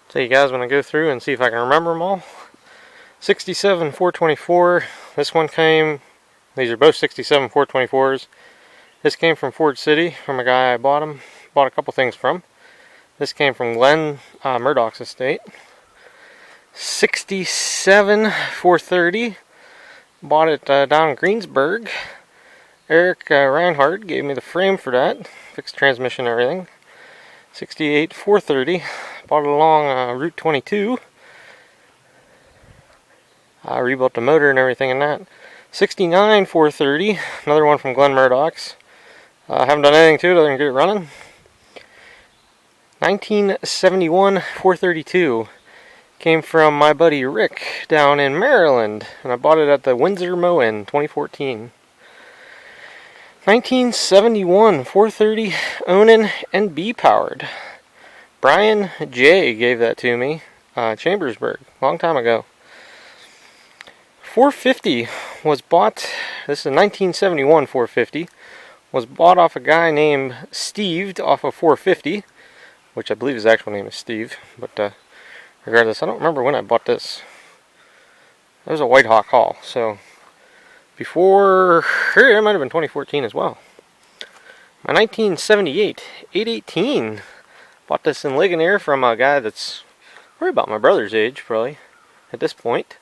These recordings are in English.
So you guys want to go through and see if I can remember them all. 67 424. This one came, these are both 67 424s. This came from Ford City from a guy I bought a couple things from. This came from Glenn Murdoch's estate. 67 430. Bought it down in Greensburg. Eric Reinhardt gave me the frame for that. Fixed transmission and everything. 68 430. Bought it along Route 22. I rebuilt the motor and everything in that. 69 430. Another one from Glenn Murdoch's. Haven't done anything to it other than get it running. 1971 432. Came from my buddy Rick down in Maryland. And I bought it at the Windsor Moen 2014. 1971 430 Onan and B powered. Brian J gave that to me. Chambersburg. Long time ago. 450 was bought. This is a 1971 450. Was bought off a guy named Steve off of 450, which I believe his actual name is Steve. But regardless, I don't remember when I bought this. It was a White Hawk haul, so before, it might have been 2014 as well. My 1978 818. Bought this in Ligonier from a guy that's probably about my brother's age, probably at this point.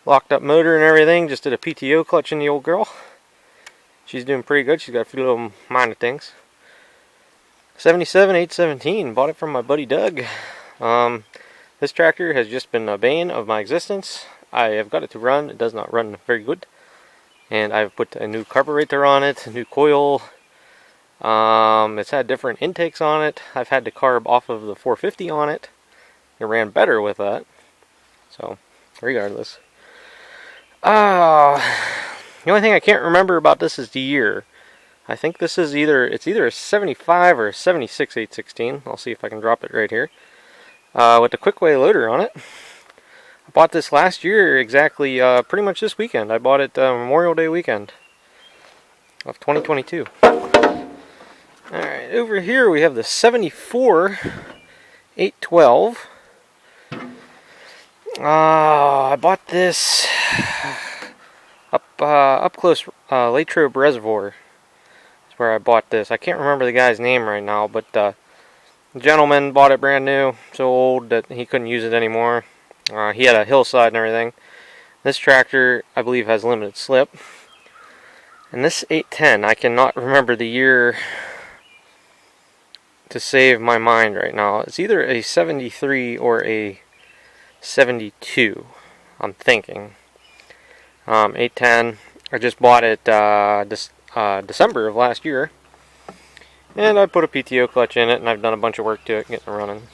Locked up motor and everything. Just did a PTO clutch in the old girl. She's doing pretty good. She's got a few little minor things. 77 817. Bought it from my buddy Doug. This tractor has just been a bane of my existence. I have got it to run. It does not run very good. And I've put a new carburetor on it, a new coil. It's had different intakes on it. I've had the carb off of the 450 on it. It ran better with that. So, regardless. The only thing I can't remember about this is the year. I think this is either a 75 or a 76 816. I'll see if I can drop it right here. With the Quickway loader on it. I bought this last year exactly, pretty much this weekend. I bought it Memorial Day weekend of 2022. Alright, over here we have the 74 812. I bought this up close Latrobe Reservoir. That's where I bought this. I can't remember the guy's name right now, but the gentleman bought it brand new, so old that he couldn't use it anymore. He had a hillside and everything. This tractor, I believe, has limited slip. And this 810, I cannot remember the year to save my mind right now. It's either a 73 or a 72, I'm thinking. 810, I just bought it December of last year. And I put a PTO clutch in it, and I've done a bunch of work to it, getting it running.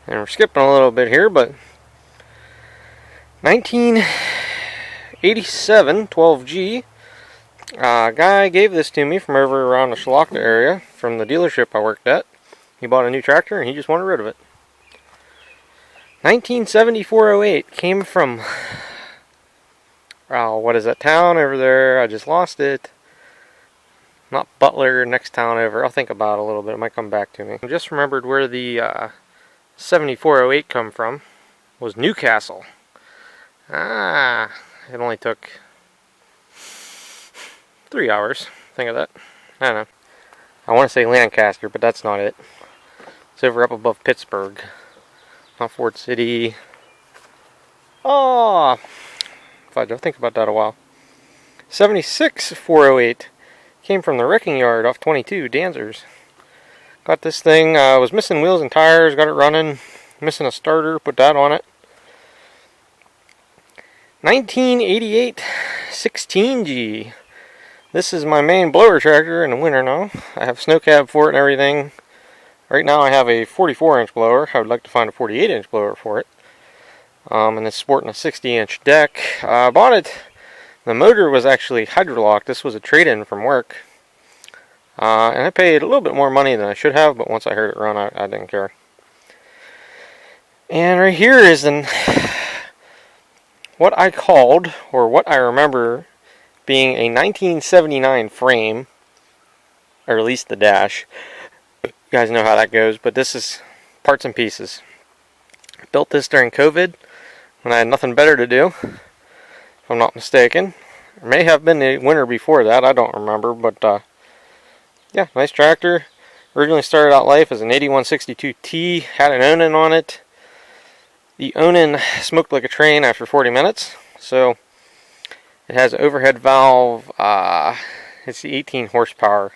And we're skipping a little bit here, but 1987 12G. Guy gave this to me from over around the Shalaka area, from the dealership I worked at. He bought a new tractor, and he just wanted rid of it. 1970 408 came from, what is that town over there? I just lost it. Not Butler, next town over. I'll think about it a little bit. It might come back to me. I just remembered where the 7408 come from. Was Newcastle. It only took 3 hours. Think of that. I don't know. I want to say Lancaster, but that's not it. It's over up above Pittsburgh. Not Ford City. Oh, if I don't think about that a while. 76 408 came from the wrecking yard off 22, Danzers. Got this thing, was missing wheels and tires, got it running, missing a starter, put that on it. 1988 16G. This is my main blower tractor in the winter now. I have snow cab for it and everything. Right now I have a 44-inch blower. I would like to find a 48-inch blower for it. And it's sporting a 60-inch deck. I bought it. The motor was actually hydrolocked. This was a trade-in from work. And I paid a little bit more money than I should have, but once I heard it run, I didn't care. And right here is what I called, or what I remember being a 1979 frame, or at least the dash. You guys know how that goes, but this is parts and pieces. Built this during COVID when I had nothing better to do, if I'm not mistaken. It may have been the winter before that, I don't remember, but yeah, nice tractor. Originally started out life as an 8162T, had an Onan on it. The Onan smoked like a train after 40 minutes, so it has an overhead valve. It's the 18 horsepower.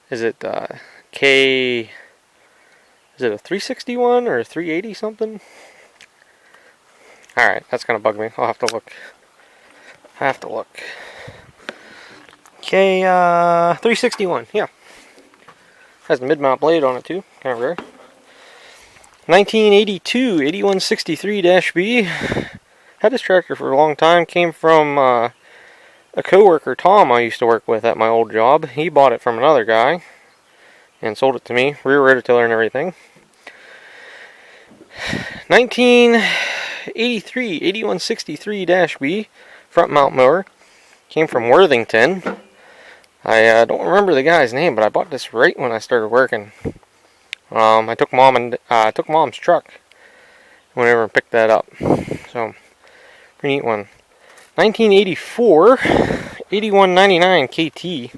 Is it K? Is it a 361 or a 380 something? Alright, that's gonna bug me. I'll have to look. K 361, yeah. Has the mid-mount blade on it too, kind of rare. 1982 8163-B. Had this tractor for a long time. Came from a co-worker, Tom, I used to work with at my old job. He bought it from another guy and sold it to me, rear rototiller and everything. 1983 8163-B front mount mower. Came from Worthington. I don't remember the guy's name, but I bought this right when I started working. I took Mom's truck whenever I picked that up. So, pretty neat one. 1984 8199 KT.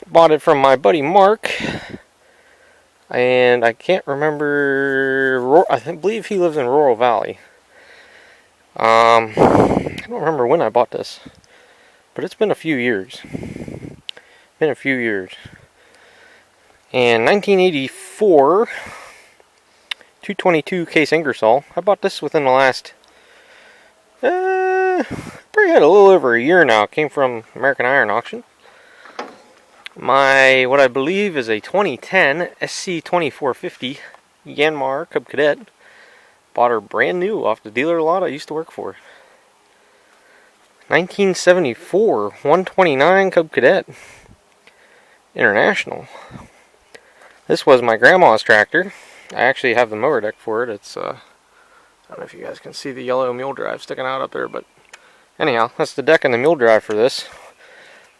Bought it from my buddy Mark, and I can't remember. I believe he lives in Rural Valley. I don't remember when I bought this, but it's been a few years. And 1984 222 case Ingersoll. I bought this within the last probably had a little over a year now. It came from American Iron Auction. What I believe is a 2010 SC2450 Yanmar Cub Cadet. Bought her brand new off the dealer lot I used to work for. 1974 129 Cub Cadet International. This was my grandma's tractor. I actually have the mower deck for it. It's I don't know if you guys can see the yellow mule drive sticking out up there, but anyhow, that's the deck and the mule drive for this.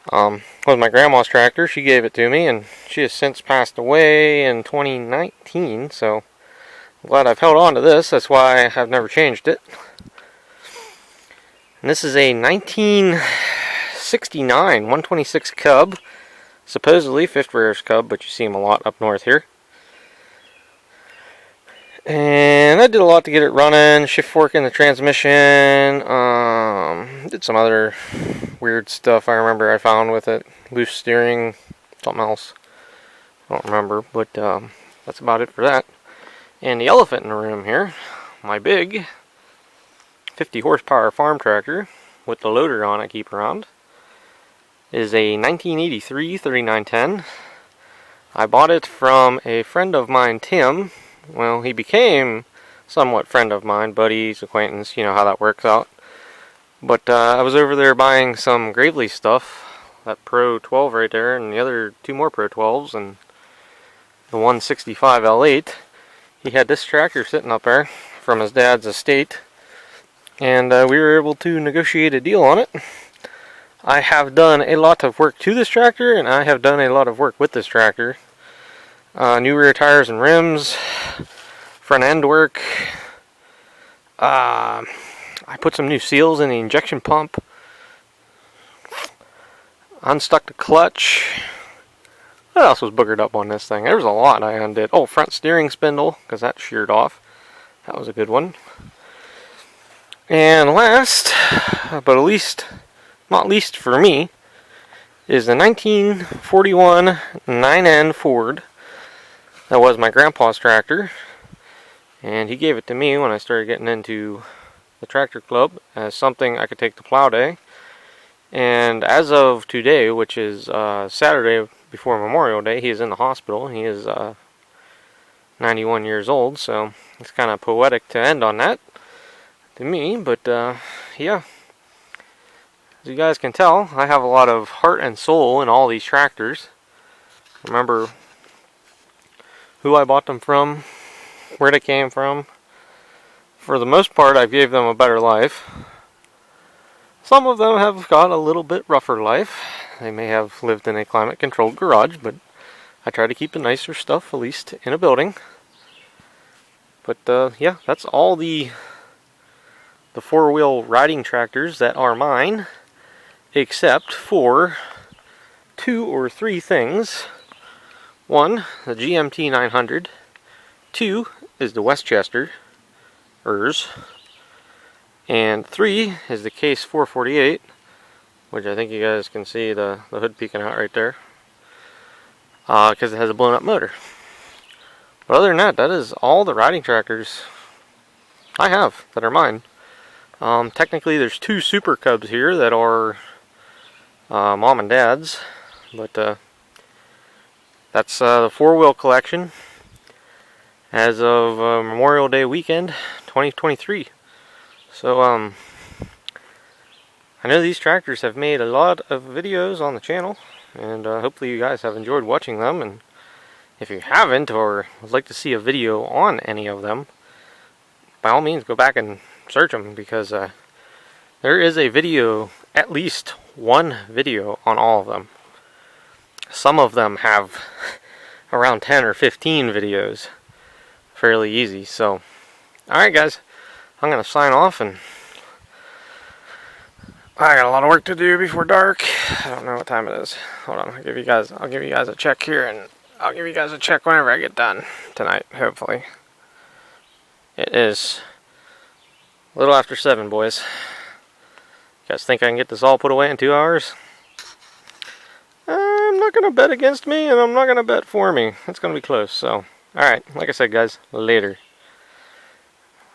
Was my grandma's tractor. She gave it to me, and she has since passed away in 2019, so I'm glad I've held on to this. That's why I've never changed it. And this is a 1969 126 Cub. Supposedly fifth rarest Cub, but you see them a lot up north here. And I did a lot to get it running. Shift fork in the transmission. Did some other weird stuff I remember I found with it. Loose steering, something else. I don't remember, but that's about it for that. And the elephant in the room here, my big 50 horsepower farm tractor with the loader on it, keep around, is a 1983 3910. I bought it from a friend of mine, Tim. Well, he became somewhat friend of mine, buddies, acquaintance, you know how that works out. But I was over there buying some Gravely stuff, that Pro 12 right there, and the other two more Pro 12s, and the 165 L8. He had this tractor sitting up there from his dad's estate, and we were able to negotiate a deal on it. I have done a lot of work to this tractor, and I have done a lot of work with this tractor. New rear tires and rims, front end work. I put some new seals in the injection pump. Unstuck the clutch. What else was boogered up on this thing? There was a lot I undid. Oh, front steering spindle, because that sheared off. That was a good one. And last, but not least for me, is the 1941 9N Ford. That was my grandpa's tractor, and he gave it to me when I started getting into the tractor club as something I could take to plow day. And as of today, which is Saturday before Memorial Day, he is in the hospital. He is 91 years old, so it's kind of poetic to end on that to me. But yeah, as you guys can tell, I have a lot of heart and soul in all these tractors. Remember who I bought them from, where they came from. For the most part, I gave them a better life. Some of them have got a little bit rougher life. They may have lived in a climate-controlled garage, but I try to keep the nicer stuff, at least in a building. But yeah, that's all the four-wheel riding tractors that are mine, except for 2 or 3 things. 1, the GMT 900. 2 is the Westchester ERS. And 3 is the Case 448, which I think you guys can see the hood peeking out right there, because it has a blown up motor. But other than that, that is all the riding tractors I have that are mine. Technically there's 2 Super Cubs here that are mom and dad's, but that's the 4-wheel collection as of Memorial Day weekend 2023. So I know these tractors have made a lot of videos on the channel, and hopefully you guys have enjoyed watching them. And if you haven't, or would like to see a video on any of them, by all means go back and search them, because there is a video, at least one video on all of them. Some of them have around 10 or 15 videos. Fairly easy. So alright guys, I'm gonna sign off, and I got a lot of work to do before dark. I don't know what time it is. Hold on, I'll give you guys a check here, and I'll give you guys a check whenever I get done tonight, hopefully. It is a little after 7, boys. You guys think I can get this all put away in 2 hours? I'm not going to bet against me, and I'm not going to bet for me. It's going to be close, so. Alright, like I said guys, later.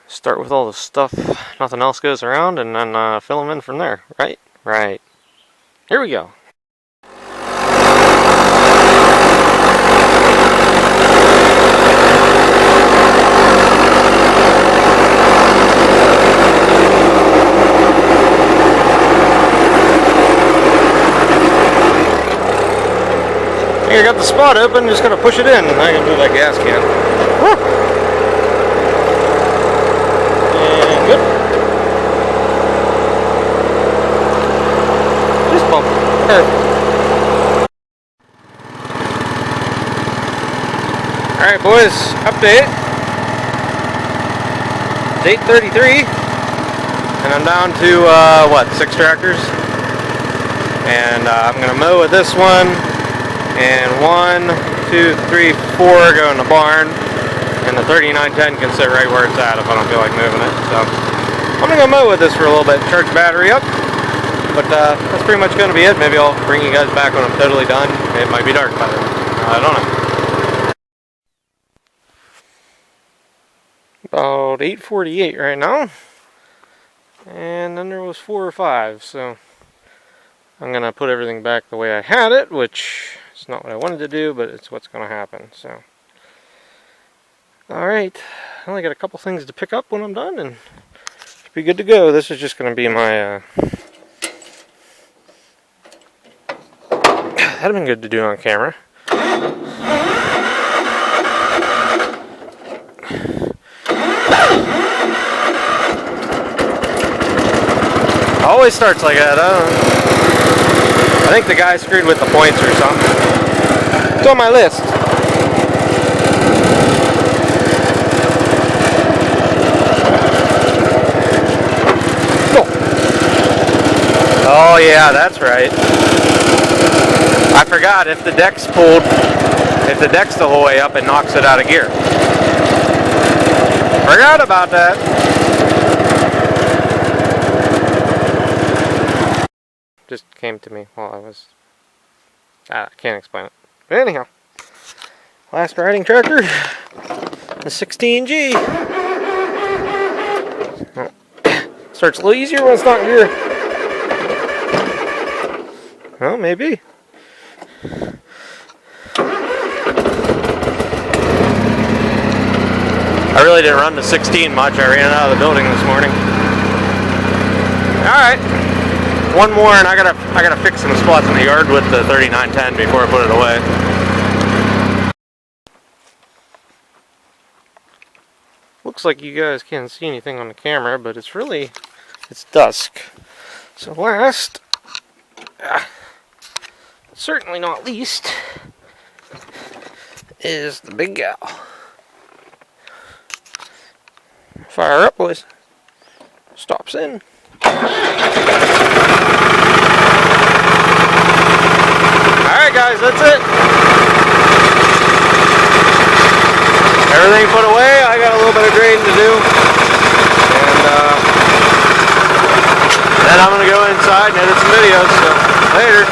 Start with all the stuff, nothing else goes around, and then fill them in from there, right? Right. Here we go. I got the spot open, just gotta push it in, and I can move that gas can. Woo! And good. Just bump. Perfect. Alright boys, update. It's 8:33, and I'm down to, what, 6 tractors? And I'm gonna mow with this one. And 1, 2, 3, 4 go in the barn, and the 3910 can sit right where it's at if I don't feel like moving it. So I'm gonna go mow with this for a little bit, charge the battery up. But that's pretty much gonna be it. Maybe I'll bring you guys back when I'm totally done. It might be dark by then. I don't know. About 8:48 right now, and then there was 4 or 5. So I'm gonna put everything back the way I had it, which it's not what I wanted to do, but it's what's going to happen. So, alright, I only got a couple things to pick up when I'm done, and should be good to go. This is just going to be my, that'd have been good to do on camera. Always starts like that, I think the guy screwed with the points or something. It's on my list. Oh yeah, that's right. I forgot, if the deck's the whole way up, it knocks it out of gear. Forgot about that. Just came to me while I was... I can't explain it. But anyhow, last riding tractor, the 16G. Oh. Starts a little easier when it's not in gear. Well, maybe. I really didn't run the 16 much. I ran it out of the building this morning. Alright. One more, and I gotta fix some spots in the yard with the 3910 before I put it away. Looks like you guys can't see anything on the camera, but it's dusk. So last, certainly not least, is the big gal. Fire up, boys. Stops in. Alright guys, that's it. Everything put away. I got a little bit of grading to do. And then I'm going to go inside and edit some videos. So, later.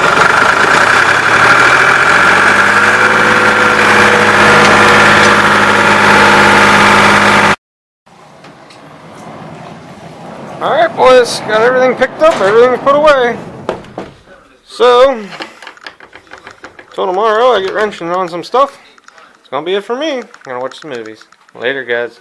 Alright boys, got everything picked up, everything put away. So, till tomorrow I get wrenching on some stuff. It's gonna be it for me. I'm gonna watch some movies. Later guys.